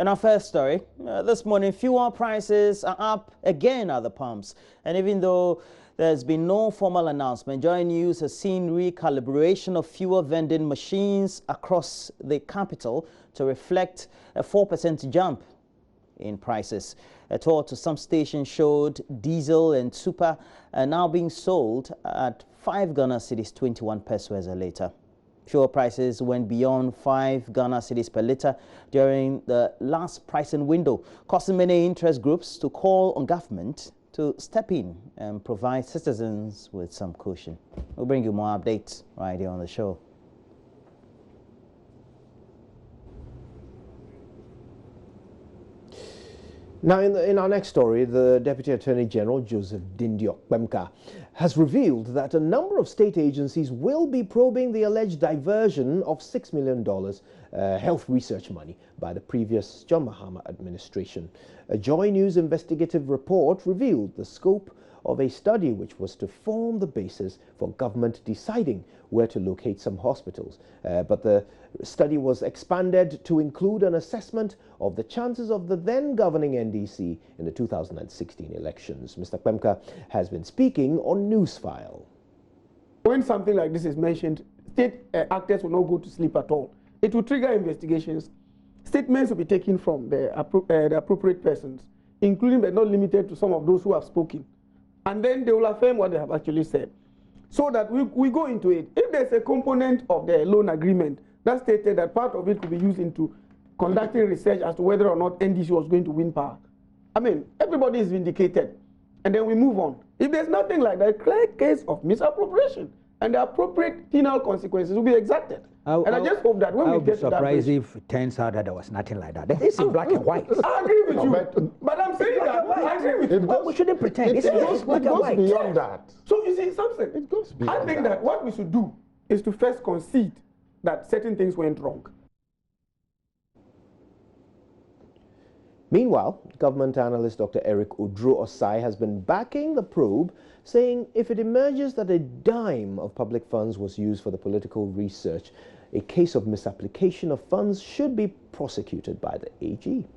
In our first story, this morning, fuel prices are up again at the pumps. And even though there's been no formal announcement, JoyNews has seen recalibration of fuel vending machines across the capital to reflect a 4% jump in prices. A tour to some stations showed diesel and super are now being sold at 5 Ghana cedis 21 pesos a litre. Fuel prices went beyond 5 Ghana cedis per litre during the last pricing window, causing many interest groups to call on government to step in and provide citizens with some cushion. We'll bring you more updates right here on the show. Now, in our next story, the Deputy Attorney General, Joseph Dindiok Bemka, has revealed that a number of state agencies will be probing the alleged diversion of $6 million health research money by the previous John Mahama administration. A JoyNews investigative report revealed the scope of a study which was to form the basis for government deciding where to locate some hospitals. But the study was expanded to include an assessment of the chances of the then governing NDC in the 2016 elections. Mr. Kwemka has been speaking on Newsfile. When something like this is mentioned, state actors will not go to sleep at all. It will trigger investigations. Statements will be taken from the appropriate persons, including but not limited to some of those who have spoken. And then they will affirm what they have actually said. So that we go into it. If there's a component of the loan agreement that stated that part of it could be used into conducting research as to whether or not NDC was going to win power, I mean, everybody is vindicated. And then we move on. If there's nothing like that, a clear case of misappropriation and the appropriate penal consequences will be exacted. I just hope that when we get to that, I'll be surprised if it turns out that there was nothing like that. It's in black and white. I agree with you, but I'm saying that I agree with you. But we shouldn't pretend. It goes beyond that. So you see something. It goes beyond. I think that what we should do is to first concede that certain things went wrong. Meanwhile, government analyst Dr. Eric Odro Osai has been backing the probe, saying if it emerges that a dime of public funds was used for the political research, a case of misapplication of funds should be prosecuted by the AG.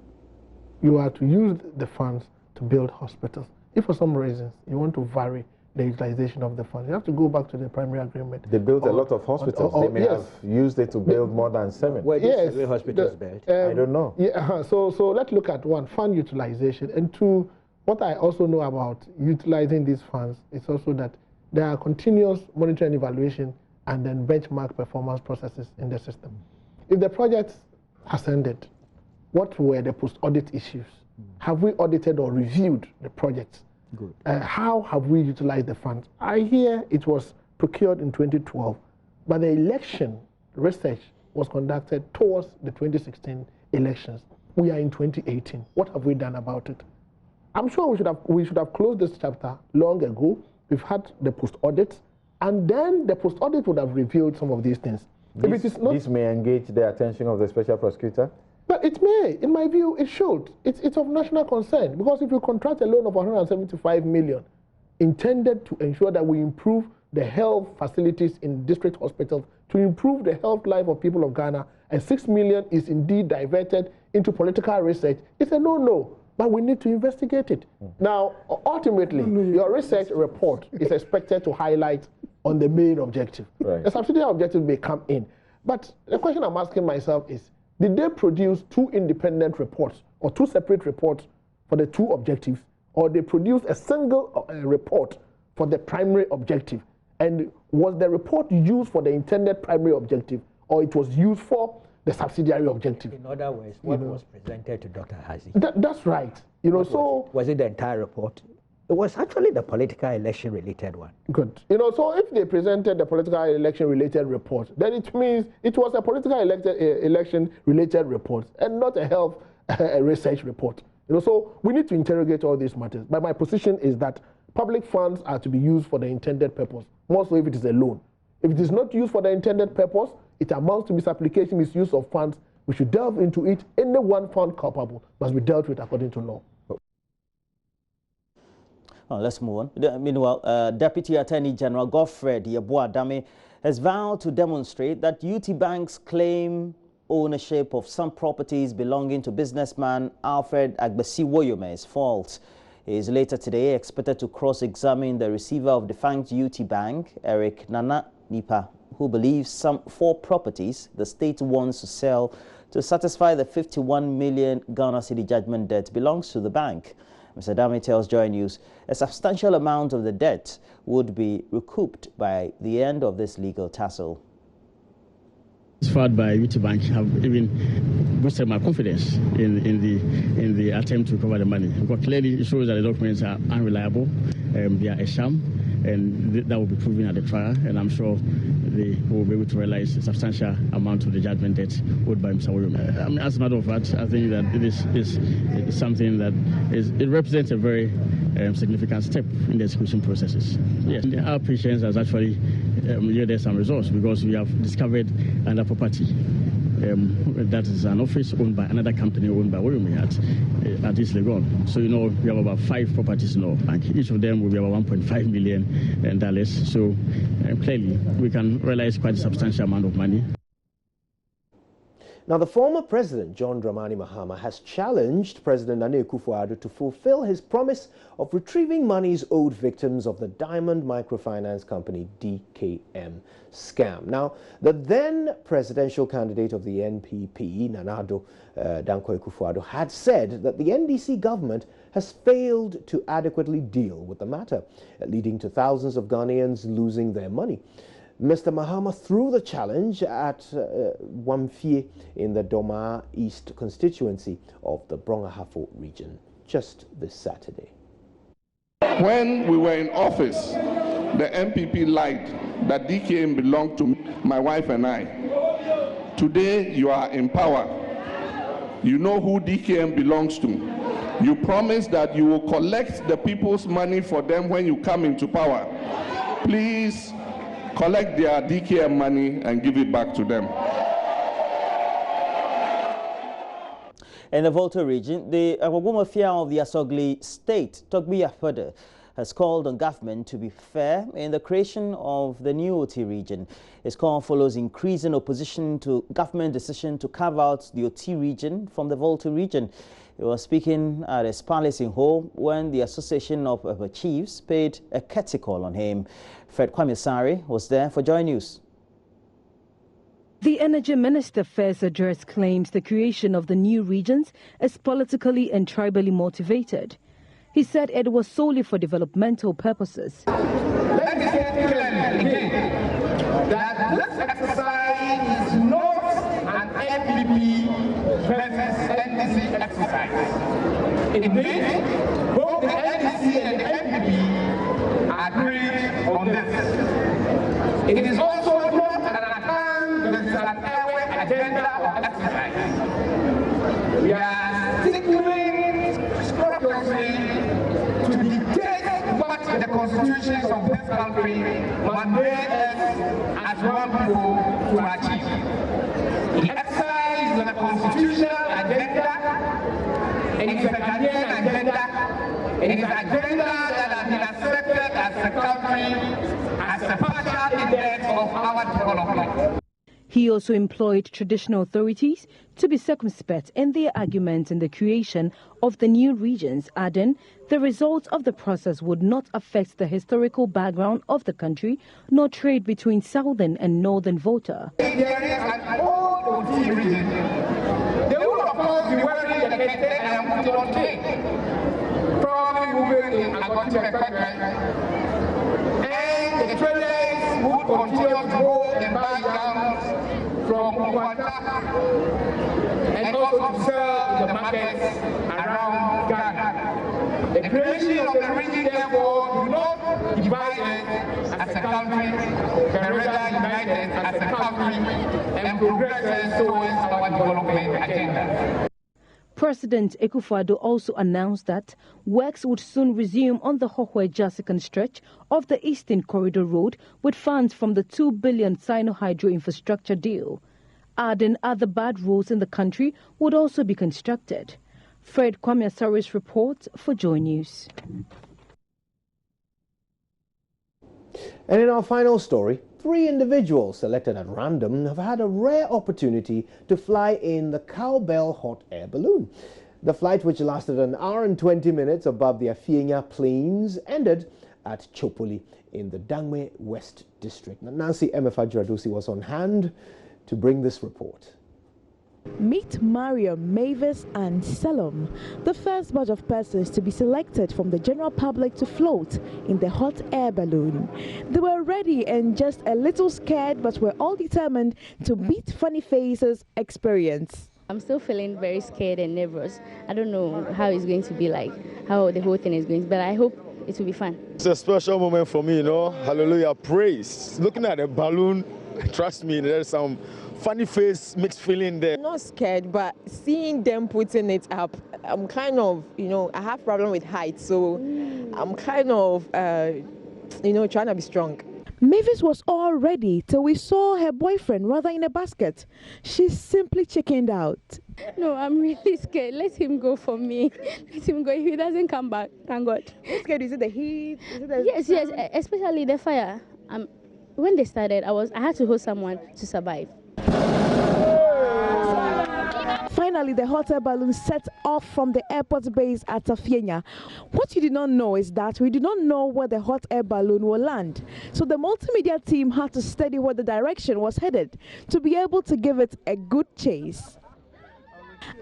You are to use the funds to build hospitals. If for some reasons you want to vary the utilization of the funds, you have to go back to the primary agreement. They built a lot of hospitals. They may have used it to build more than 7. Where these hospitals built? I don't know. Yeah, so let's look at one, fund utilization, and two, what I also know about utilizing these funds is also that there are continuous monitoring and evaluation and then benchmark performance processes in the system. If the project has ended, what were the post-audit issues? Have we audited or reviewed the projects? Good. How have we utilized the funds? I hear it was procured in 2012, but the election research was conducted towards the 2016 elections. We are in 2018. What have we done about it? I'm sure we should have closed this chapter long ago. We've had the post-audit, and then the post-audit would have revealed some of these things. This may engage the attention of the special prosecutor? But it may. In my view, it should. It's of national concern, because if you contract a loan of 175 million intended to ensure that we improve the health facilities in district hospitals, to improve the health life of people of Ghana, and 6 million is indeed diverted into political research, it's a no-no. But we need to investigate it. Now, ultimately, your research report is expected to highlight on the main objective. Right. The subsidiary objective may come in. But the question I'm asking myself is, did they produce 2 independent reports or 2 separate reports for the 2 objectives, or they produced a single report for the primary objective? And was the report used for the intended primary objective, or it was used for the subsidiary objective? In other words, what was presented to Dr. Hazi? That's right. Was it the entire report? It was actually the political election-related one. Good. So if they presented the political election-related report, then it means it was a political election-related report and not a health research report. So we need to interrogate all these matters. But my position is that public funds are to be used for the intended purpose, more so if it is a loan. If it is not used for the intended purpose, it amounts to misapplication, misuse of funds. We should delve into it. Anyone found culpable must be dealt with according to law. Oh, let's move on. Meanwhile, Deputy Attorney General Godfred Yeboah Dame has vowed to demonstrate that UT Bank's claim ownership of some properties belonging to businessman Alfred Agbesi-Woyome's fault. He is later today expected to cross-examine the receiver of defunct UT Bank, Eric Nana Nipa, who believes some 4 properties the state wants to sell to satisfy the 51 million Ghana cedi judgment debt belongs to the bank. Mr. Dami tells Joy News a substantial amount of the debt would be recouped by the end of this legal tussle. Filed by UT Bank have even boosted my confidence in the attempt to recover the money, because clearly it shows that the documents are unreliable, they are a sham, and that will be proven at the trial, and I'm sure they will be able to realize a substantial amount of the judgment debt owed by Mr. Woyome. As a matter of fact, I think that this is something that it represents a very significant step in the execution processes. Yes, our patience has actually yielded some results, because we have discovered another property that is an office owned by another company owned by Woyome at East Legon. So, we have about 5 properties in our bank. Each of them will be about $1.5 million. So clearly, we can realize quite a substantial amount of money. Now, the former president, John Dramani Mahama, has challenged President Nana Akufo-Addo to fulfill his promise of retrieving monies owed victims of the Diamond Microfinance Company DKM scam. Now, the then presidential candidate of the NPP, Nana Addo Dankwa Akufo-Addo, had said that the NDC government has failed to adequately deal with the matter, leading to thousands of Ghanaians losing their money. Mr. Mahama threw the challenge at Wamfie in the Doma East constituency of the Brongahafo region just this Saturday. When we were in office, the MPP lied that DKM belonged to my wife and I. Today, you are in power. You know who DKM belongs to. You promised that you will collect the people's money for them when you come into power. Please collect their DKM money and give it back to them. In the Volta region, the Agwagwa of the Asogli state, Togbi Afede, has called on government to be fair in the creation of the new OT region. His call follows increasing opposition to government decision to carve out the OT region from the Volta region. He was speaking at his palace in Ho when the Association of Chiefs paid a courtesy call on him. Fred Kwamisari was there for Joy News. The Energy Minister first address claims the creation of the new regions is politically and tribally motivated. He said it was solely for developmental purposes. Let me say clearly again that this exercise is not an NPP versus NDC exercise. Indeed, both the NDC and the NPP agreed on this. It is also not an agenda or exercise. We are sticking scrupulously to dictate what the constitutions of this country mandate us as one people to achieve. The exercise is a constitutional agenda, and it is a Ghanaian agenda. It is an agenda that has been accepted as a country as a partial index of our development. He also employed traditional authorities to be circumspect in their arguments in the creation of the new regions, adding the results of the process would not affect the historical background of the country, nor trade between southern and northern Volta. There is an old OT region. They would of course be wearing the kete and put it on tape, probably moving in Agote and the traders would continue to go and buy down from Rwanda and also to sell in the markets around Ghana. The creation of the region, therefore, do not divide us as a country, but rather unite us as a country and progress towards our development agenda. President Akufo-Addo also announced that works would soon resume on the Hohwe-Jasikan stretch of the Eastern Corridor Road with funds from the $2 billion Sino-Hydro infrastructure deal. Adding other bad roads in the country would also be constructed. Fred Kwamisari's report for Joy News. And in our final story, 3 individuals selected at random have had a rare opportunity to fly in the Cowbell hot air balloon. The flight, which lasted an hour and 20 minutes above the Afienya Plains, ended at Chopoli in the Dangme West District. Nancy Emefa-Dradosi was on hand to bring this report. Meet Mariam, Mavis and Salom, the first batch of persons to be selected from the general public to float in the hot air balloon. They were ready and just a little scared, but were all determined to beat Funny Face's experience. I'm still feeling very scared and nervous. I don't know how it's going to be like, how the whole thing is going to be, but I hope it will be fun. It's a special moment for me, you know. Hallelujah, praise. Looking at the balloon, trust me, there's some funny face mixed feeling there. I'm not scared, but seeing them putting it up, I'm kind of, I have problem with height, so I'm kind of, trying to be strong. Mavis was all ready till we saw her boyfriend rather in a basket. She simply chickened out. No, I'm really scared. Let him go for me. Let him go. If he doesn't come back, thank God. What's scared? Is it the heat? Is it the yes, especially the fire. When they started, I had to hold someone to survive. Finally, the hot air balloon set off from the airport base at Afienya. What you did not know is that we did not know where the hot air balloon will land. So the multimedia team had to study where the direction was headed to be able to give it a good chase.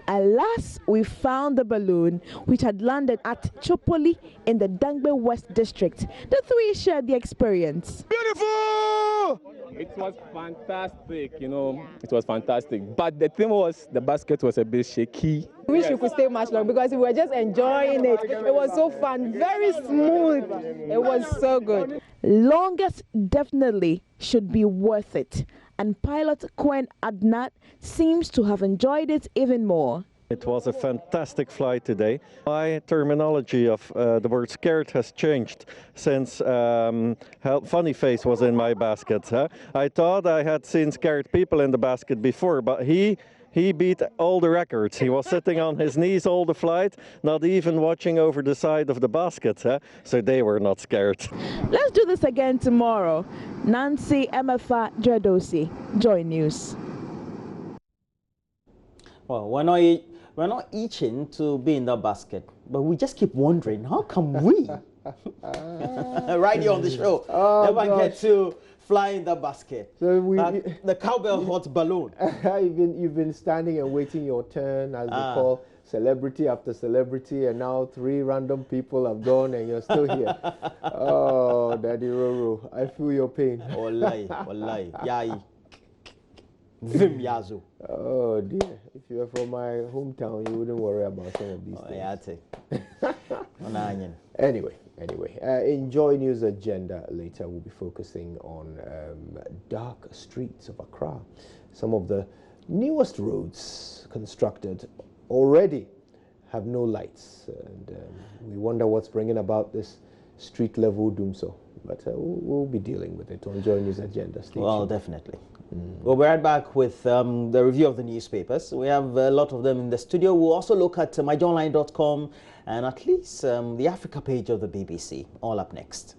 Alas, we found the balloon, which had landed at Chopoli in the Dangme West District. The 3 shared the experience. Beautiful! It was fantastic, it was fantastic. But the thing was, the basket was a bit shaky. We wish we could stay much longer because we were just enjoying it. It was so fun, very smooth. It was so good. Longest definitely should be worth it. And pilot Quen Adnat seems to have enjoyed it even more. It was a fantastic flight today. My terminology of the word scared has changed since Funny Face was in my basket. I thought I had seen scared people in the basket before, but he beat all the records. He was sitting on his knees all the flight, not even watching over the side of the basket. So they were not scared. Let's do this again tomorrow. Nancy Emefa-Dradosi, JoyNews. Well, we're not itching to be in that basket, but we just keep wondering, how come we, right here on the show, never get to fly in the basket? So the Cowbell hot balloon. You've been standing and waiting your turn, as they call celebrity after celebrity, and now 3 random people have gone and you're still here. Oh, Daddy Roro, I feel your pain. Wallahi, yai. Vim Yazo. Oh dear, if you were from my hometown, you wouldn't worry about some of these things. Anyway, enjoy news agenda. Later we'll be focusing on dark streets of Accra. Some of the newest roads constructed already have no lights, and we wonder what's bringing about this street level doomsday. But we'll be dealing with it on JoyNews agenda. Well, definitely. We'll be right back with the review of the newspapers. We have a lot of them in the studio. We'll also look at myjohnline.com and at least the Africa page of the BBC. All up next.